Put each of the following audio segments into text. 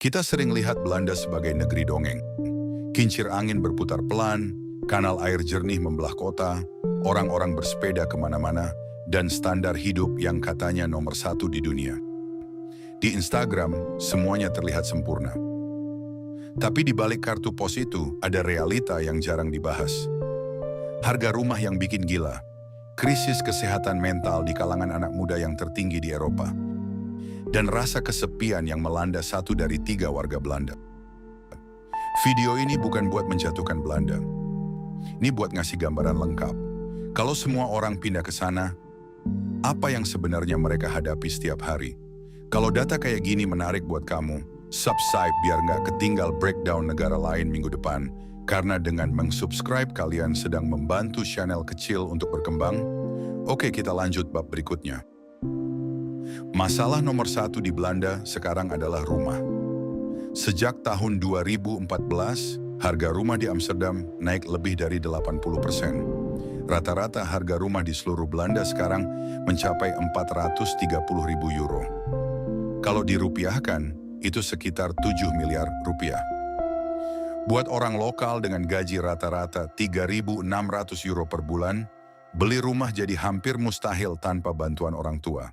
Kita sering lihat Belanda sebagai negeri dongeng. Kincir angin berputar pelan, kanal air jernih membelah kota, orang-orang bersepeda kemana-mana, dan standar hidup yang katanya nomor satu di dunia. Di Instagram, semuanya terlihat sempurna. Tapi di balik kartu pos itu, ada realita yang jarang dibahas. Harga rumah yang bikin gila, krisis kesehatan mental di kalangan anak muda yang tertinggi di Eropa, dan rasa kesepian yang melanda 1 dari 3 warga Belanda. Video ini bukan buat menjatuhkan Belanda. Ini buat ngasih gambaran lengkap. Kalau semua orang pindah ke sana, apa yang sebenarnya mereka hadapi setiap hari? Kalau data kayak gini menarik buat kamu, subscribe biar nggak ketinggal breakdown negara lain minggu depan. Karena dengan mensubscribe kalian sedang membantu channel kecil untuk berkembang. Oke, kita lanjut bab berikutnya. Masalah nomor 1 di Belanda sekarang adalah rumah. Sejak tahun 2014, harga rumah di Amsterdam naik lebih dari 80%. Rata-rata harga rumah di seluruh Belanda sekarang mencapai 430.000 euro. Kalau dirupiahkan, itu sekitar 7 miliar rupiah. Buat orang lokal dengan gaji rata-rata 3.600 euro per bulan, beli rumah jadi hampir mustahil tanpa bantuan orang tua.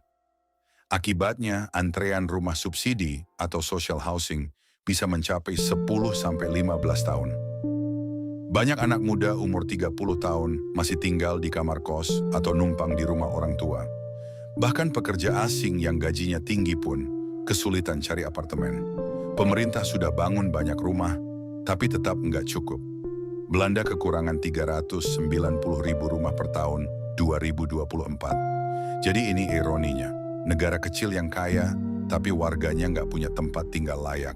Akibatnya, antrean rumah subsidi atau social housing bisa mencapai 10-15 tahun. Banyak anak muda umur 30 tahun masih tinggal di kamar kos atau numpang di rumah orang tua. Bahkan pekerja asing yang gajinya tinggi pun kesulitan cari apartemen. Pemerintah sudah bangun banyak rumah, tapi tetap nggak cukup. Belanda kekurangan 390.000 rumah per tahun 2024. Jadi ini ironinya, negara kecil yang kaya, tapi warganya nggak punya tempat tinggal layak.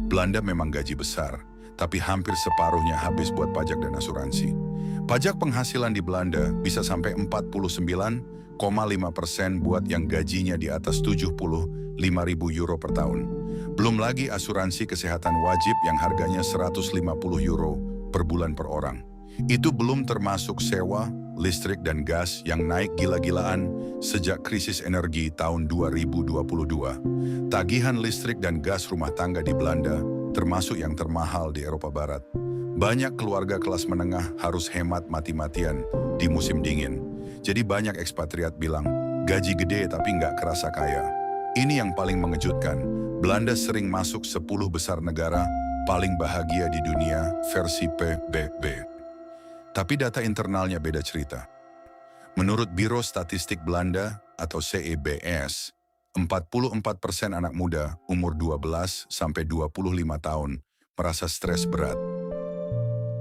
Belanda memang gaji besar, tapi hampir separuhnya habis buat pajak dan asuransi. Pajak penghasilan di Belanda bisa sampai 49,5% buat yang gajinya di atas 75.000 euro per tahun. Belum lagi asuransi kesehatan wajib yang harganya 150 euro per bulan per orang. Itu belum termasuk sewa, listrik dan gas yang naik gila-gilaan sejak krisis energi tahun 2022. Tagihan listrik dan gas rumah tangga di Belanda termasuk yang termahal di Eropa Barat. Banyak keluarga kelas menengah harus hemat mati-matian di musim dingin. Jadi banyak ekspatriat bilang, gaji gede tapi nggak kerasa kaya. Ini yang paling mengejutkan. Belanda sering masuk 10 besar negara paling bahagia di dunia versi PBB. Tapi data internalnya beda cerita. Menurut Biro Statistik Belanda atau CEBS, 44% anak muda umur 12-25 tahun merasa stres berat.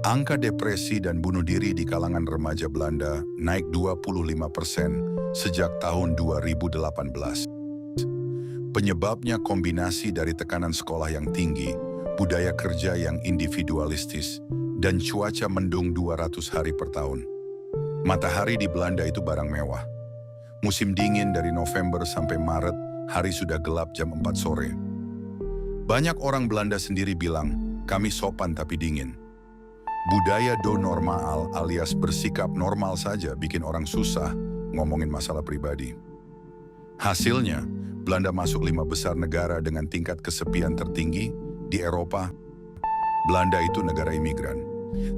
Angka depresi dan bunuh diri di kalangan remaja Belanda naik 25% sejak tahun 2018. Penyebabnya kombinasi dari tekanan sekolah yang tinggi, budaya kerja yang individualistis, dan cuaca mendung 200 hari per tahun. Matahari di Belanda itu barang mewah. Musim dingin dari November sampai Maret, hari sudah gelap jam 4 sore. Banyak orang Belanda sendiri bilang, kami sopan tapi dingin. Budaya do normal alias bersikap normal saja bikin orang susah ngomongin masalah pribadi. Hasilnya, Belanda masuk 5 besar negara dengan tingkat kesepian tertinggi di Eropa. Belanda itu negara imigran,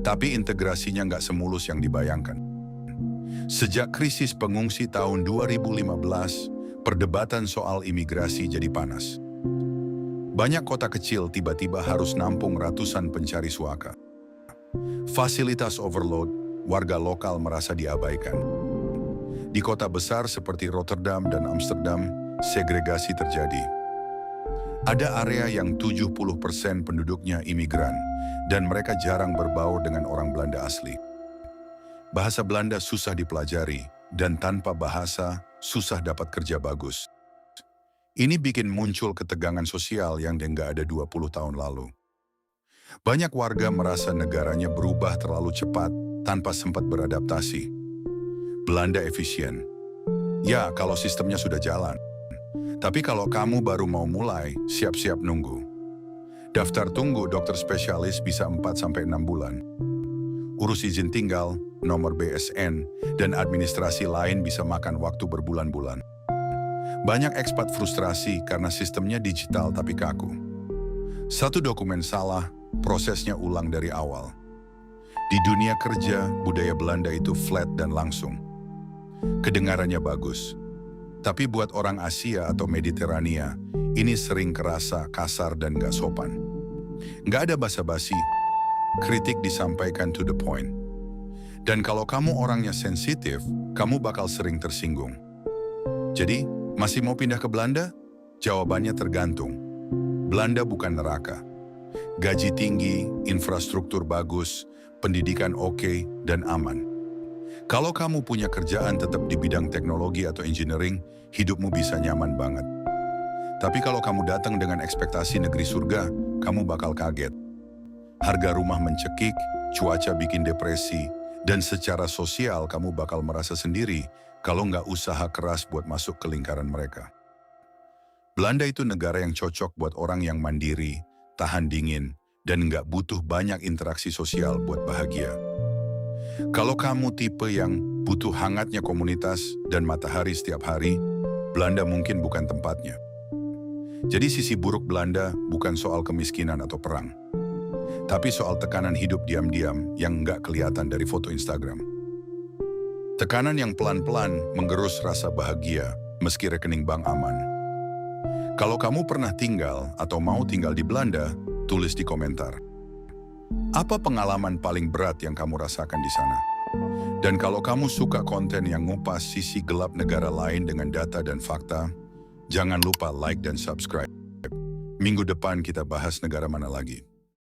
tapi integrasinya nggak semulus yang dibayangkan. Sejak krisis pengungsi tahun 2015, perdebatan soal imigrasi jadi panas. Banyak kota kecil tiba-tiba harus nampung ratusan pencari suaka. Fasilitas overload, warga lokal merasa diabaikan. Di kota besar seperti Rotterdam dan Amsterdam, segregasi terjadi. Ada area yang 70% penduduknya imigran, dan mereka jarang berbaur dengan orang Belanda asli. Bahasa Belanda susah dipelajari, dan tanpa bahasa, susah dapat kerja bagus. Ini bikin muncul ketegangan sosial yang nggak ada 20 tahun lalu. Banyak warga merasa negaranya berubah terlalu cepat tanpa sempat beradaptasi. Belanda efisien. Ya, kalau sistemnya sudah jalan. Tapi kalau kamu baru mau mulai, siap-siap nunggu. Daftar tunggu dokter spesialis bisa 4-6 bulan. Urus izin tinggal, nomor BSN, dan administrasi lain bisa makan waktu berbulan-bulan. Banyak ekspat frustrasi karena sistemnya digital tapi kaku. Satu dokumen salah, prosesnya ulang dari awal. Di dunia kerja, budaya Belanda itu flat dan langsung. Kedengarannya bagus. Tapi buat orang Asia atau Mediterania, ini sering kerasa kasar dan gak sopan. Gak ada basa-basi, kritik disampaikan to the point. Dan kalau kamu orangnya sensitif, kamu bakal sering tersinggung. Jadi, masih mau pindah ke Belanda? Jawabannya tergantung. Belanda bukan neraka. Gaji tinggi, infrastruktur bagus, pendidikan oke, dan aman. Kalau kamu punya kerjaan tetap di bidang teknologi atau engineering, hidupmu bisa nyaman banget. Tapi kalau kamu datang dengan ekspektasi negeri surga, kamu bakal kaget. Harga rumah mencekik, cuaca bikin depresi, dan secara sosial kamu bakal merasa sendiri kalau nggak usaha keras buat masuk ke lingkaran mereka. Belanda itu negara yang cocok buat orang yang mandiri, tahan dingin, dan nggak butuh banyak interaksi sosial buat bahagia. Kalau kamu tipe yang butuh hangatnya komunitas dan matahari setiap hari, Belanda mungkin bukan tempatnya. Jadi sisi buruk Belanda bukan soal kemiskinan atau perang, tapi soal tekanan hidup diam-diam yang nggak kelihatan dari foto Instagram. Tekanan yang pelan-pelan menggerus rasa bahagia meski rekening bank aman. Kalau kamu pernah tinggal atau mau tinggal di Belanda, tulis di komentar. Apa pengalaman paling berat yang kamu rasakan di sana? Dan kalau kamu suka konten yang ngupas sisi gelap negara lain dengan data dan fakta, jangan lupa like dan subscribe. Minggu depan kita bahas negara mana lagi.